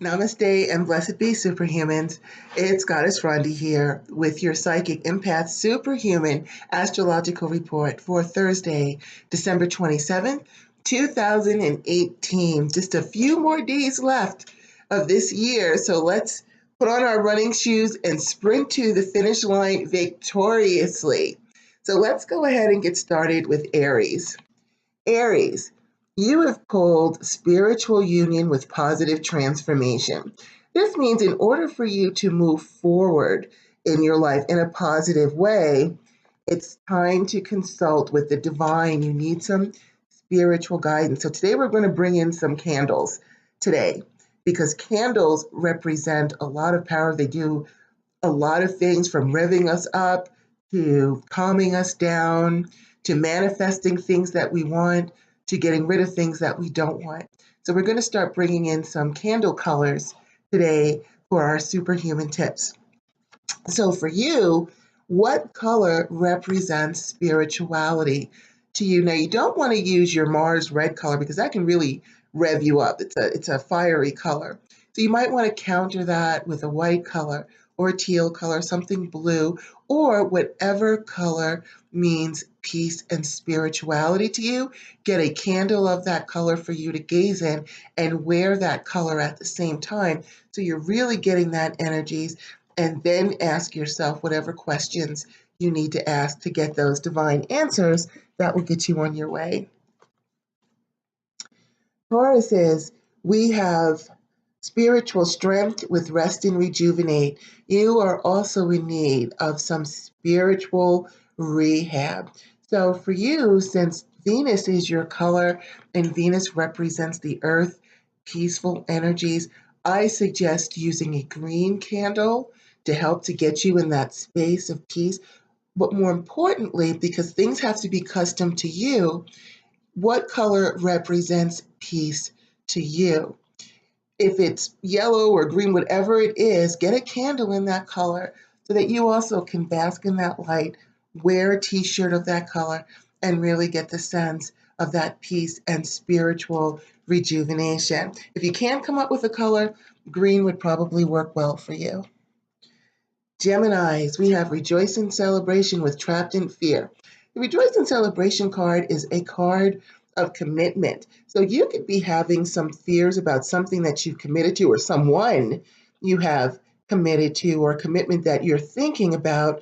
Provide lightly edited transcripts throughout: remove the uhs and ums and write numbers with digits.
Namaste and Blessed be Superhumans. It's Goddess Rhonda here with your Psychic Empath Superhuman Astrological Report for Thursday, December 27th, 2018. Just a few more days left of this year, so let's put on our running shoes and sprint to the finish line victoriously. So let's go ahead and get started with Aries. Aries, you have pulled spiritual union with positive transformation. This means in order for you to move forward in your life in a positive way, it's time to consult with the divine. You need some spiritual guidance. So today we're going to bring in some candles today because candles represent a lot of power. They do a lot of things from revving us up to calming us down, to manifesting things that we want, to getting rid of things that we don't want. So we're going to start bringing in some candle colors today for our superhuman tips. So for you, what color represents spirituality to you? Now, you don't want to use your Mars red color because that can really rev you up. It's a fiery color. So you might want to counter that with a white color or a teal color, something blue, or whatever color means peace and spirituality to you. Get a candle of that color for you to gaze in and wear that color at the same time. So you're really getting that energies, and then ask yourself whatever questions you need to ask to get those divine answers that will get you on your way. Taurus, we have spiritual strength with rest and rejuvenate. You are also in need of some spiritual rehab. So for you, since Venus is your color and Venus represents the earth, peaceful energies, I suggest using a green candle to help to get you in that space of peace. But more importantly, because things have to be custom to you, what color represents peace to you? If it's yellow or green, whatever it is, get a candle in that color so that you also can bask in that light, wear a t-shirt of that color, and really get the sense of that peace and spiritual rejuvenation. If you can't come up with a color, green would probably work well for you. Geminis, we have Rejoice in Celebration with Trapped in Fear. The Rejoice in Celebration card is a card of commitment. So you could be having some fears about something that you've committed to or someone you have committed to or a commitment that you're thinking about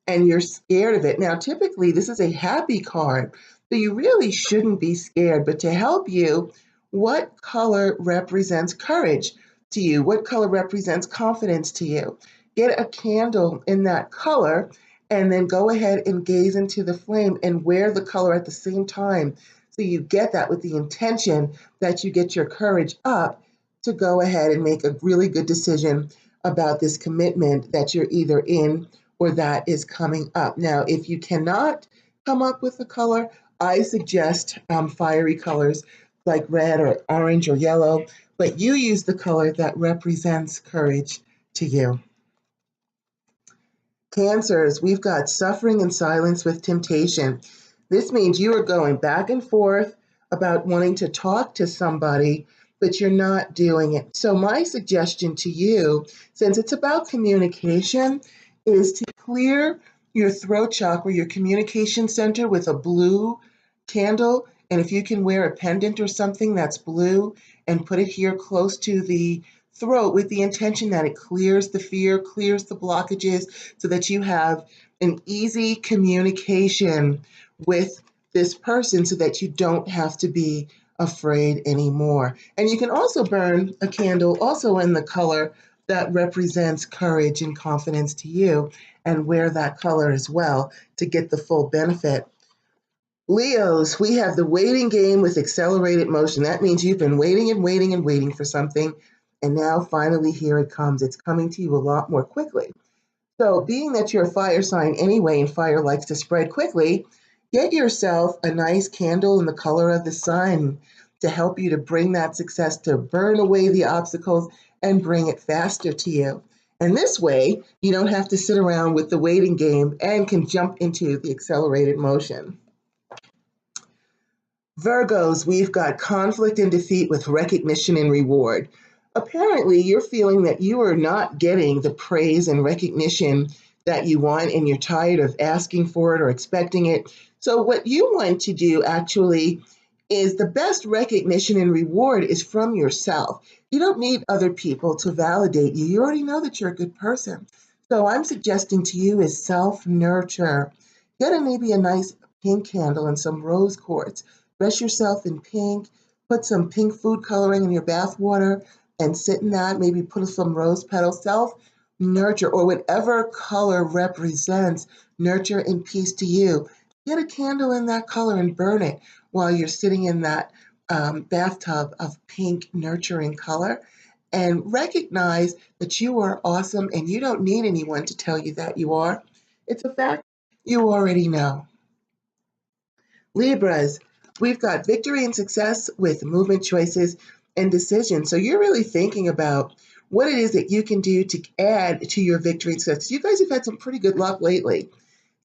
and you're scared of it. Now, typically this is a happy card, so you really shouldn't be scared. But to help you, what color represents courage to you? What color represents confidence to you? Get a candle in that color and then go ahead and gaze into the flame and wear the color at the same time. So you get that with the intention that you get your courage up to go ahead and make a really good decision about this commitment that you're either in or that is coming up. Now, if you cannot come up with a color, I suggest fiery colors like red or orange or yellow, but you use the color that represents courage to you. Cancers, we've got Suffering in Silence with Temptation. This means you are going back and forth about wanting to talk to somebody, but you're not doing it. So my suggestion to you, since it's about communication, is to clear your throat chakra, your communication center, with a blue candle. And if you can wear a pendant or something that's blue and put it here close to the throat with the intention that it clears the fear, clears the blockages, so that you have an easy communication with this person so that you don't have to be afraid anymore. And you can also burn a candle also in the color that represents courage and confidence to you and wear that color as well to get the full benefit. Leos, we have the waiting game with accelerated motion. That means you've been waiting and waiting and waiting for something, and now finally here it comes. It's coming to you a lot more quickly. So being that you're a fire sign anyway, and fire likes to spread quickly, get yourself a nice candle in the color of the sun to help you to bring that success, to burn away the obstacles and bring it faster to you. And this way, you don't have to sit around with the waiting game and can jump into the accelerated motion. Virgos, we've got Conflict and Defeat with Recognition and Reward. apparently you're feeling that you are not getting the praise and recognition that you want, and you're tired of asking for it or expecting it. So what you want to do actually is the best recognition and reward is from yourself. You don't need other people to validate you. You already know that you're a good person. So I'm suggesting to you is self-nurture. Get maybe a nice pink candle and some rose quartz. Dress yourself in pink. Put some pink food coloring in your bath water and sit in that. Maybe put some rose petals. Self-nurture, or whatever color represents nurture and peace to you. Get a candle in that color and burn it while you're sitting in that bathtub of pink nurturing color, and recognize that you are awesome and you don't need anyone to tell you that you are. It's a fact you already know. Libras, we've got victory and success with movement choices and decisions. So you're really thinking about what it is that you can do to add to your victory and success. You guys have had some pretty good luck lately.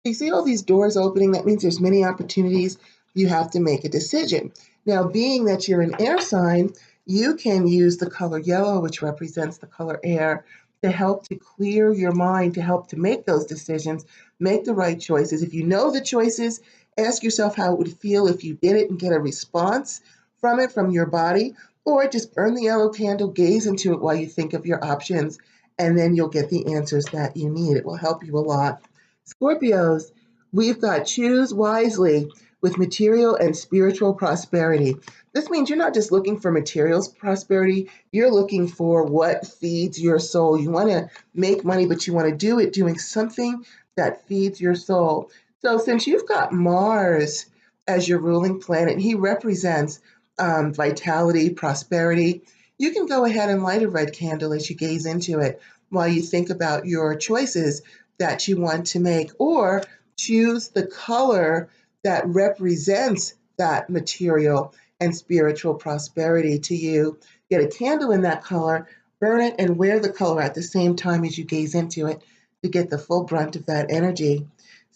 You see all these doors opening, that means there's many opportunities. You have to make a decision. Now, being that you're an air sign, you can use the color yellow, which represents the color air, to help to clear your mind, to help to make those decisions, make the right choices. If you know the choices, ask yourself how it would feel if you did it and get a response from it, from your body, or just burn the yellow candle, gaze into it while you think of your options, and then you'll get the answers that you need. It will help you a lot. Scorpios, we've got choose wisely with material and spiritual prosperity. This means you're not just looking for materials prosperity, you're looking for what feeds your soul. You want to make money, but you want to do it doing something that feeds your soul. So since you've got Mars as your ruling planet, he represents vitality, prosperity, you can go ahead and light a red candle as you gaze into it while you think about your choices that you want to make, or choose the color that represents that material and spiritual prosperity to you. Get a candle in that color, burn it, and wear the color at the same time as you gaze into it to get the full brunt of that energy.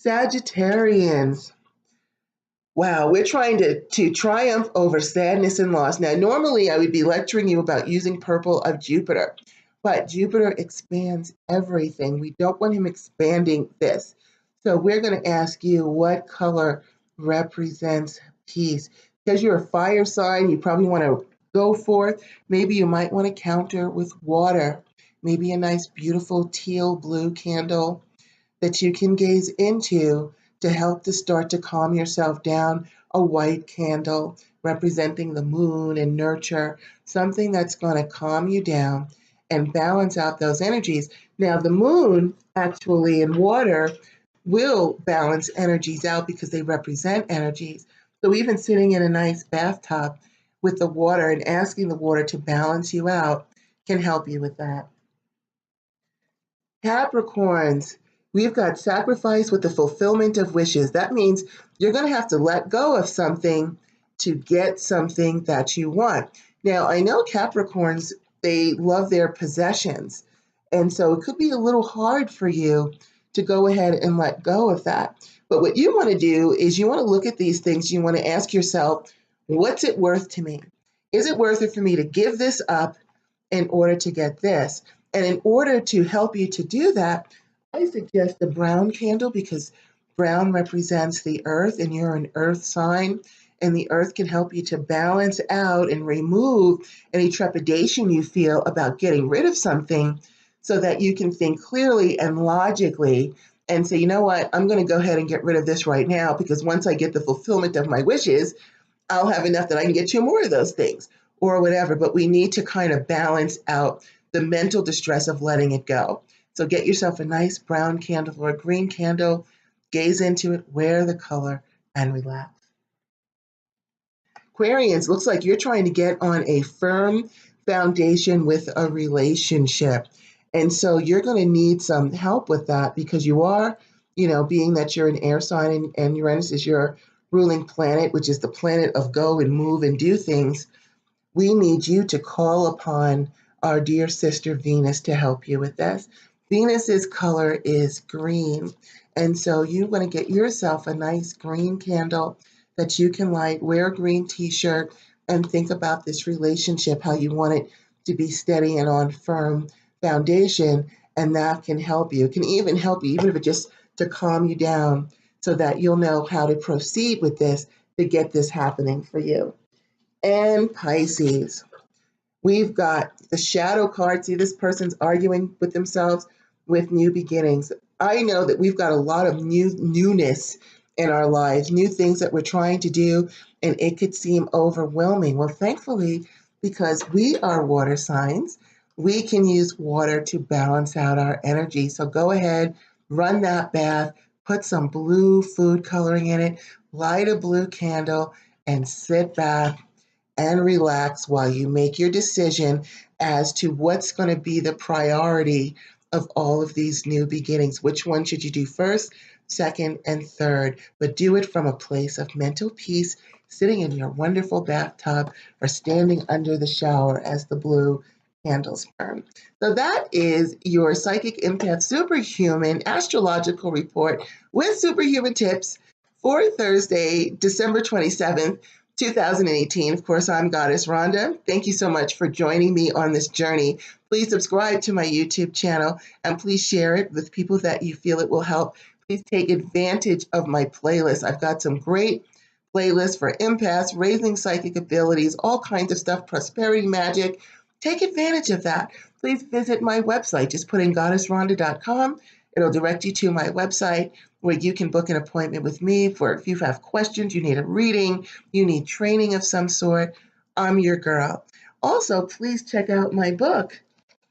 Sagittarians. Wow, we're trying to triumph over sadness and loss. Now, normally I would be lecturing you about using purple of Jupiter, but Jupiter expands everything. We don't want him expanding this. So we're going to ask you what color represents peace. Because you're a fire sign, you probably want to go forth. Maybe you might want to counter with water. Maybe a nice, beautiful teal blue candle that you can gaze into to help to start to calm yourself down. A white candle representing the moon and nurture, something that's going to calm you down and balance out those energies. Now, the moon actually in water will balance energies out because they represent energies. So even sitting in a nice bathtub with the water and asking the water to balance you out can help you with that. Capricorns, we've got sacrifice with the fulfillment of wishes. That means you're going to have to let go of something to get something that you want. Now, I know Capricorns, they love their possessions. And so it could be a little hard for you to go ahead and let go of that. But what you want to do is you want to look at these things. You want to ask yourself, what's it worth to me? Is it worth it for me to give this up in order to get this? And in order to help you to do that, I suggest the brown candle because brown represents the earth and you're an earth sign. And the earth can help you to balance out and remove any trepidation you feel about getting rid of something so that you can think clearly and logically and say, you know what, I'm going to go ahead and get rid of this right now because once I get the fulfillment of my wishes, I'll have enough that I can get 2 more of those things or whatever. But we need to kind of balance out the mental distress of letting it go. So get yourself a nice brown candle or a green candle, gaze into it, wear the color, and relax. Aquarians, looks like you're trying to get on a firm foundation with a relationship. And so you're going to need some help with that because you are, being that you're an air sign and Uranus is your ruling planet, which is the planet of go and move and do things. We need you to call upon our dear sister Venus to help you with this. Venus's color is green. And so you want to get yourself a nice green candle that you can light, wear a green t-shirt, and think about this relationship, how you want it to be steady and on firm foundation, and that can help you. It can even help you, even if it's just to calm you down so that you'll know how to proceed with this to get this happening for you. And Pisces. We've got the shadow card. See, this person's arguing with themselves with new beginnings. I know that we've got a lot of newness in our lives, new things that we're trying to do, and it could seem overwhelming. Well, thankfully, because we are water signs, we can use water to balance out our energy. So go ahead, run that bath, put some blue food coloring in it, light a blue candle, and sit back and relax while you make your decision as to what's going to be the priority of all of these new beginnings. Which one should you do first, second, and third? But do it from a place of mental peace, sitting in your wonderful bathtub or standing under the shower as the blue candles burn. So that is your Psychic Empath Superhuman Astrological Report with Superhuman Tips for Thursday, December 27th. 2018. Of course, I'm Goddess Rhonda. Thank you so much for joining me on this journey. Please subscribe to my YouTube channel and please share it with people that you feel it will help. Please take advantage of my playlist. I've got some great playlists for empaths, raising psychic abilities, all kinds of stuff, prosperity magic. Take advantage of that. Please visit my website. Just put in goddessrhonda.com. It'll direct you to my website where you can book an appointment with me for if you have questions, you need a reading, you need training of some sort. I'm your girl. Also, please check out my book,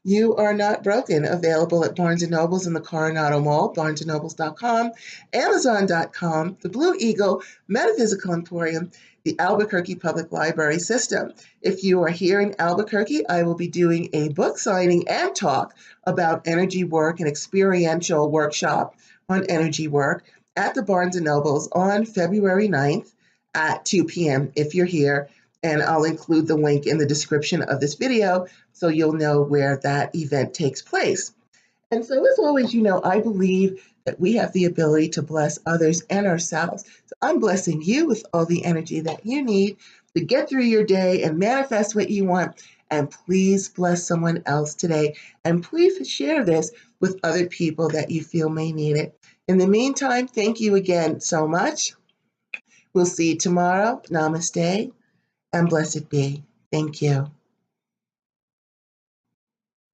You Are Not Broken, available at Barnes & Noble's in the Coronado Mall, barnesandnobles.com, amazon.com, the Blue Eagle, Metaphysical Emporium, the Albuquerque Public Library System. If you are here in Albuquerque, I will be doing a book signing and talk about energy work, and experiential workshop on energy work at the Barnes & Noble's on February 9th at 2 p.m. if you're here. And I'll include the link in the description of this video so you'll know where that event takes place. And so as always, I believe that we have the ability to bless others and ourselves. So I'm blessing you with all the energy that you need to get through your day and manifest what you want. And please bless someone else today. And please share this with other people that you feel may need it. In the meantime, thank you again so much. We'll see you tomorrow. Namaste and blessed be. Thank you.